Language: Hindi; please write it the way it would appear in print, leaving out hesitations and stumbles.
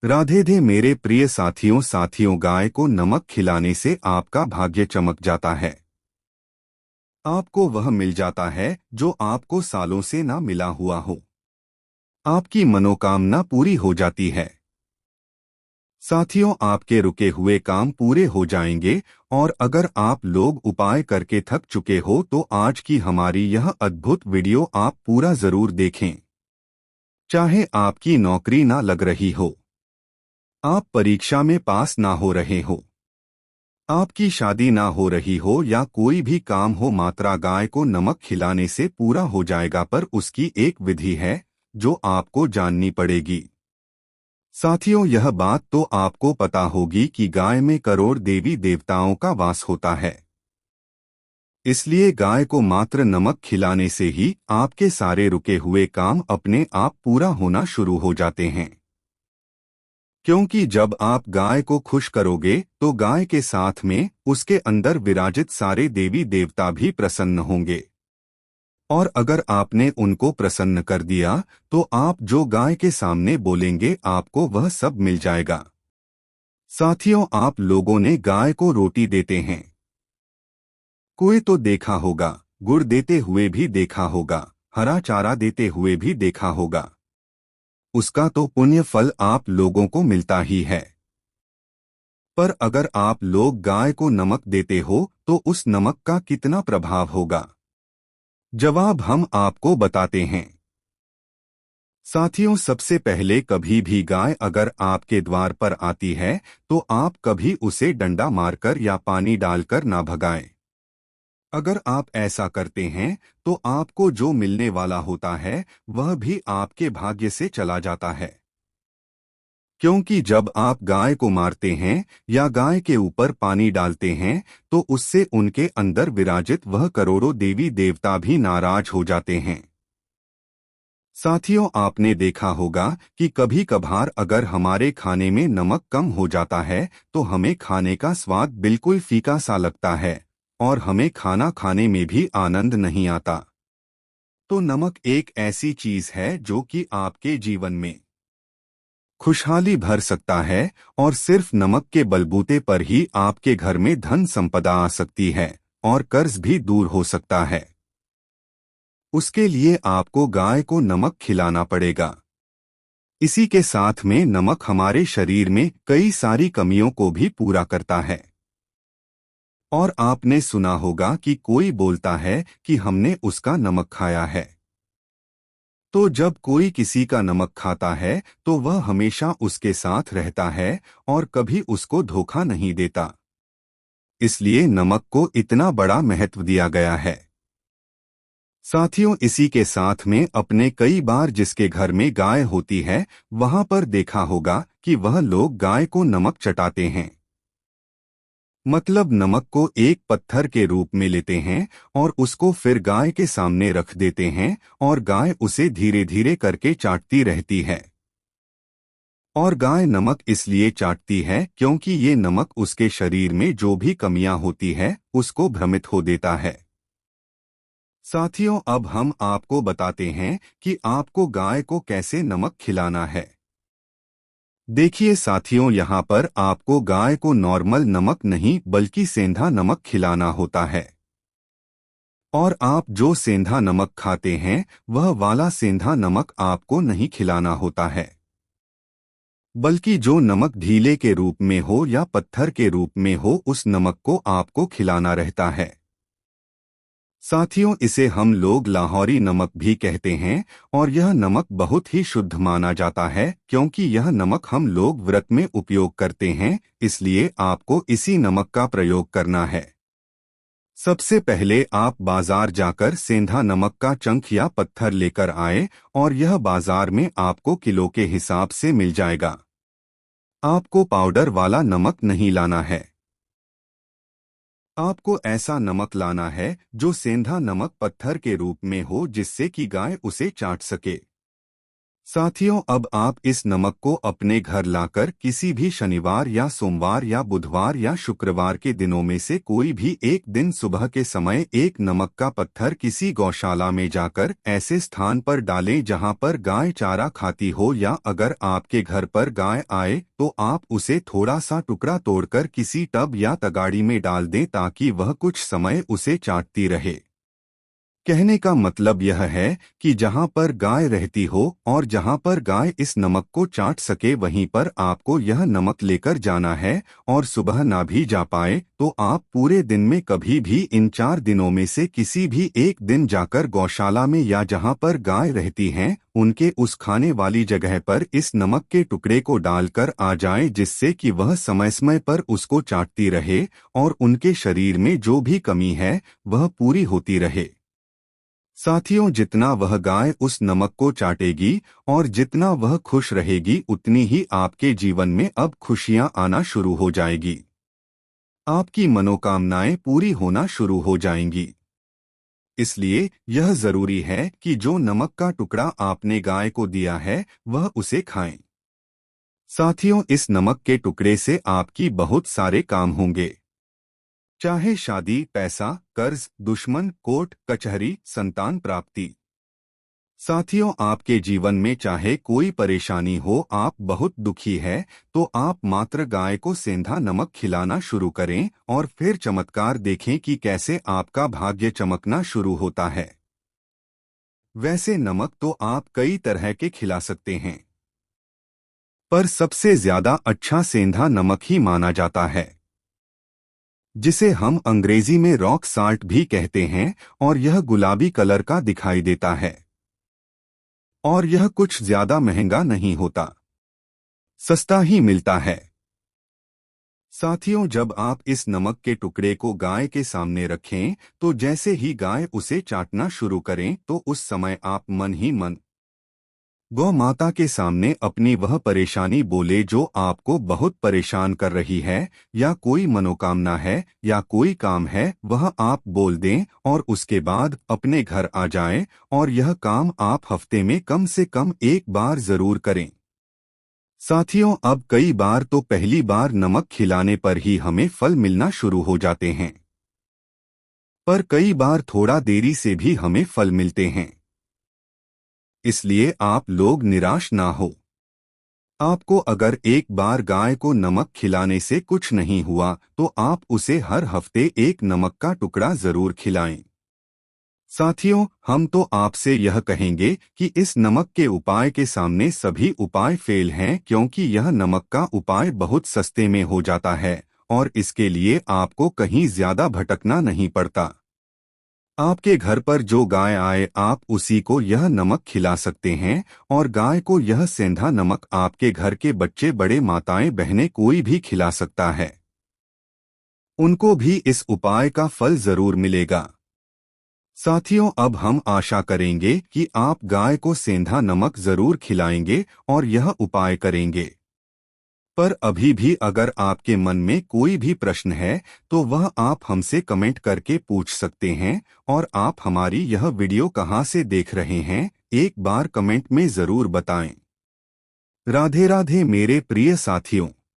राधे दे मेरे प्रिय साथियों गाय को नमक खिलाने से आपका भाग्य चमक जाता है। आपको वह मिल जाता है जो आपको सालों से ना मिला हुआ हो। आपकी मनोकामना पूरी हो जाती है। साथियों, आपके रुके हुए काम पूरे हो जाएंगे। और अगर आप लोग उपाय करके थक चुके हो तो आज की हमारी यह अद्भुत वीडियो आप पूरा जरूर देखें। चाहे आपकी नौकरी ना लग रही हो, आप परीक्षा में पास ना हो रहे हो, आपकी शादी ना हो रही हो या कोई भी काम हो, मात्रा गाय को नमक खिलाने से पूरा हो जाएगा। पर उसकी एक विधि है जो आपको जाननी पड़ेगी। साथियों, यह बात तो आपको पता होगी कि गाय में करोड़ देवी देवताओं का वास होता है। इसलिए गाय को मात्र नमक खिलाने से ही आपके सारे रुके हुए काम अपने आप पूरा होना शुरू हो जाते हैं। क्योंकि जब आप गाय को खुश करोगे तो गाय के साथ में उसके अंदर विराजित सारे देवी देवता भी प्रसन्न होंगे। और अगर आपने उनको प्रसन्न कर दिया तो आप जो गाय के सामने बोलेंगे आपको वह सब मिल जाएगा। साथियों, आप लोगों ने गाय को रोटी देते हैं, कोई तो देखा होगा, गुड़ देते हुए भी देखा होगा, हरा चारा देते हुए भी देखा होगा। उसका तो पुण्य फल आप लोगों को मिलता ही है। पर अगर आप लोग गाय को नमक देते हो तो उस नमक का कितना प्रभाव होगा? जवाब हम आपको बताते हैं। साथियों, सबसे पहले कभी भी गाय अगर आपके द्वार पर आती है तो आप कभी उसे डंडा मारकर या पानी डालकर ना भगाएं। अगर आप ऐसा करते हैं तो आपको जो मिलने वाला होता है वह भी आपके भाग्य से चला जाता है। क्योंकि जब आप गाय को मारते हैं या गाय के ऊपर पानी डालते हैं तो उससे उनके अंदर विराजित वह करोड़ों देवी देवता भी नाराज हो जाते हैं। साथियों, आपने देखा होगा कि कभी कभार अगर हमारे खाने में नमक कम हो जाता है तो हमें खाने का स्वाद बिल्कुल फीका सा लगता है और हमें खाना खाने में भी आनंद नहीं आता। तो नमक एक ऐसी चीज है जो कि आपके जीवन में खुशहाली भर सकता है और सिर्फ नमक के बलबूते पर ही आपके घर में धन संपदा आ सकती है और कर्ज भी दूर हो सकता है। उसके लिए आपको गाय को नमक खिलाना पड़ेगा। इसी के साथ में नमक हमारे शरीर में कई सारी कमियों को भी पूरा करता है। और आपने सुना होगा कि कोई बोलता है कि हमने उसका नमक खाया है। तो जब कोई किसी का नमक खाता है तो वह हमेशा उसके साथ रहता है और कभी उसको धोखा नहीं देता। इसलिए नमक को इतना बड़ा महत्व दिया गया है। साथियों, इसी के साथ में अपने कई बार जिसके घर में गाय होती है वहां पर देखा होगा कि वह लोग गाय को नमक चटाते हैं। मतलब नमक को एक पत्थर के रूप में लेते हैं और उसको फिर गाय के सामने रख देते हैं और गाय उसे धीरे धीरे करके चाटती रहती है। और गाय नमक इसलिए चाटती है क्योंकि ये नमक उसके शरीर में जो भी कमियां होती है उसको भ्रमित हो देता है। साथियों, अब हम आपको बताते हैं कि आपको गाय को कैसे नमक खिलाना है। देखिए साथियों, यहाँ पर आपको गाय को नॉर्मल नमक नहीं बल्कि सेंधा नमक खिलाना होता है। और आप जो सेंधा नमक खाते हैं वह वाला सेंधा नमक आपको नहीं खिलाना होता है, बल्कि जो नमक ढीले के रूप में हो या पत्थर के रूप में हो उस नमक को आपको खिलाना रहता है। साथियों, इसे हम लोग लाहौरी नमक भी कहते हैं और यह नमक बहुत ही शुद्ध माना जाता है क्योंकि यह नमक हम लोग व्रत में उपयोग करते हैं, इसलिए आपको इसी नमक का प्रयोग करना है। सबसे पहले आप बाजार जाकर सेंधा नमक का चंक या पत्थर लेकर आए और यह बाजार में आपको किलो के हिसाब से मिल जाएगा। आपको पाउडर वाला नमक नहीं लाना है। आपको ऐसा नमक लाना है जो सेंधा नमक पत्थर के रूप में हो जिससे कि गाय उसे चाट सके। साथियों, अब आप इस नमक को अपने घर लाकर किसी भी शनिवार या सोमवार या बुधवार या शुक्रवार के दिनों में से कोई भी एक दिन सुबह के समय एक नमक का पत्थर किसी गौशाला में जाकर ऐसे स्थान पर डालें जहां पर गाय चारा खाती हो, या अगर आपके घर पर गाय आए तो आप उसे थोड़ा सा टुकड़ा तोड़कर किसी टब या तगाड़ी में डाल दें ताकि वह कुछ समय उसे चाटती रहे। कहने का मतलब यह है कि जहां पर गाय रहती हो और जहां पर गाय इस नमक को चाट सके वहीं पर आपको यह नमक लेकर जाना है, और सुबह ना भी जा पाए तो आप पूरे दिन में कभी भी इन 4 दिनों में से किसी भी एक दिन जाकर गौशाला में या जहां पर गाय रहती हैं उनके उस खाने वाली जगह पर इस नमक के टुकड़े को डालकर आ जाएं, जिससे कि वह समय समय पर उसको चाटती रहे और उनके शरीर में जो भी कमी है वह पूरी होती रहे। साथियों, जितना वह गाय उस नमक को चाटेगी और जितना वह खुश रहेगी उतनी ही आपके जीवन में अब खुशियां आना शुरू हो जाएगी। आपकी मनोकामनाएं पूरी होना शुरू हो जाएंगी। इसलिए यह जरूरी है कि जो नमक का टुकड़ा आपने गाय को दिया है वह उसे खाएं। साथियों, इस नमक के टुकड़े से आपकी बहुत सारे काम होंगे, चाहे शादी, पैसा, कर्ज, दुश्मन, कोर्ट कचहरी, संतान प्राप्ति। साथियों, आपके जीवन में चाहे कोई परेशानी हो, आप बहुत दुखी है तो आप मात्र गाय को सेंधा नमक खिलाना शुरू करें और फिर चमत्कार देखें कि कैसे आपका भाग्य चमकना शुरू होता है। वैसे नमक तो आप कई तरह के खिला सकते हैं, पर सबसे ज्यादा अच्छा सेंधा नमक ही माना जाता है, जिसे हम अंग्रेजी में रॉक साल्ट भी कहते हैं, और यह गुलाबी कलर का दिखाई देता है और यह कुछ ज्यादा महंगा नहीं होता, सस्ता ही मिलता है। साथियों, जब आप इस नमक के टुकड़े को गाय के सामने रखें तो जैसे ही गाय उसे चाटना शुरू करें तो उस समय आप मन ही मन गौ माता के सामने अपनी वह परेशानी बोले जो आपको बहुत परेशान कर रही है, या कोई मनोकामना है या कोई काम है वह आप बोल दें और उसके बाद अपने घर आ जाएं, और यह काम आप हफ्ते में कम से कम एक बार जरूर करें। साथियों, अब कई बार तो पहली बार नमक खिलाने पर ही हमें फल मिलना शुरू हो जाते हैं, पर कई बार थोड़ा देरी से भी हमें फल मिलते हैं। इसलिए आप लोग निराश ना हो। आपको अगर एक बार गाय को नमक खिलाने से कुछ नहीं हुआ तो आप उसे हर हफ्ते एक नमक का टुकड़ा जरूर खिलाएं। साथियों, हम तो आपसे यह कहेंगे कि इस नमक के उपाय के सामने सभी उपाय फेल हैं, क्योंकि यह नमक का उपाय बहुत सस्ते में हो जाता है और इसके लिए आपको कहीं ज्यादा भटकना नहीं पड़ता। आपके घर पर जो गाय आए आप उसी को यह नमक खिला सकते हैं, और गाय को यह सेंधा नमक आपके घर के बच्चे, बड़े, माताएं, बहनें कोई भी खिला सकता है। उनको भी इस उपाय का फल जरूर मिलेगा। साथियों, अब हम आशा करेंगे कि आप गाय को सेंधा नमक जरूर खिलाएंगे और यह उपाय करेंगे। पर अभी भी अगर आपके मन में कोई भी प्रश्न है तो वह आप हमसे कमेंट करके पूछ सकते हैं, और आप हमारी यह वीडियो कहां से देख रहे हैं एक बार कमेंट में जरूर बताएं। राधे राधे मेरे प्रिय साथियों।